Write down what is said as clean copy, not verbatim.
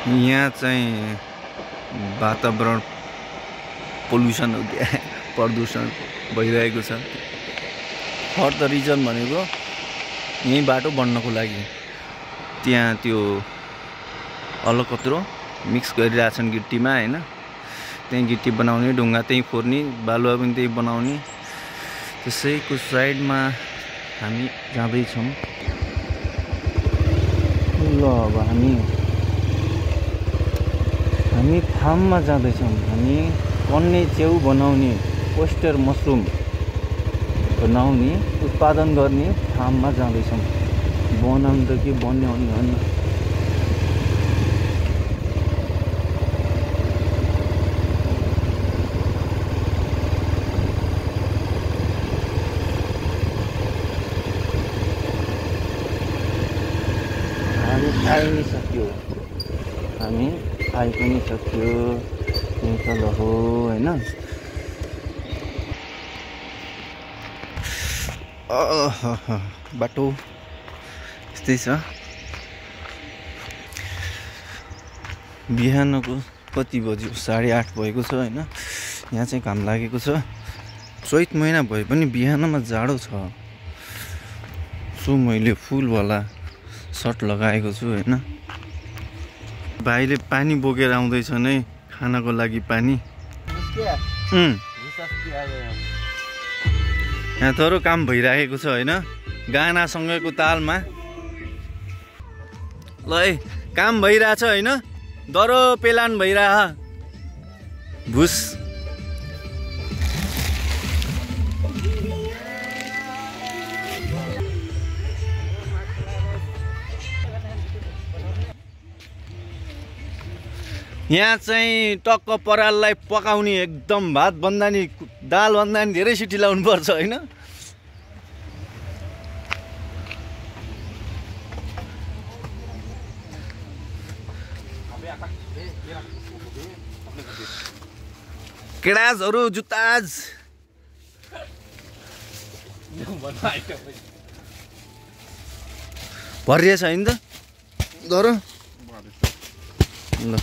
यहाँ चाहिँ वातावरण पोल्युसन हो क्या प्रदूषण भइरहेको छ। फर द रिजन भनेको यही बाटो बन्नको लागि त्यहाँ त्यो अलकत्रो मिक्स गरिरहेछन् गिट्टीमा हैन। त्यही गिट्टी बनाउने, ढुङ्गा त्यही फोर्ने, बालुवा पनि त्यही बनाउने। त्यसैको साइडमा हामी जाँदैछौँ। ल अब हामी फार्ममा जाँदैछौँ। हामी कन्ने च्याउ बनाउने, ओस्टर मसरुम बनाउने, उत्पादन गर्ने फार्ममा जाँदैछौँ। बनाउनु त के बनाउने होइन। आइ पनि सक्यो, हामी आइ पनि सक्यो। यही त ल हो होइन। बाटो यस्तै छ। बिहानको कति बज्यो? 8:30 भएको छ होइन। यहाँ चाहिँ घाम लागेको छ। चैत महिना भए पनि बिहानमा जाडो छ। सो मैले फुलवाला सर्ट लगाएको छु होइन। भाइले पानी बोकेर आउँदैछन् है, खानको लागि पानी। यहाँ थोरो काम भइराखेको छ होइन, गानासँगैको तालमा। ल है, काम भइरहेछ होइन, दरो पेलान भइरह भुस। यहाँ चाहिँ टक्क पराललाई पकाउने, एकदम भात भन्दा नि दाल भन्दा नि धेरै सिटी लाउनु पर्छ होइन। केडाजहरू जुत्ताज भरिएछ होइन त दरो। ल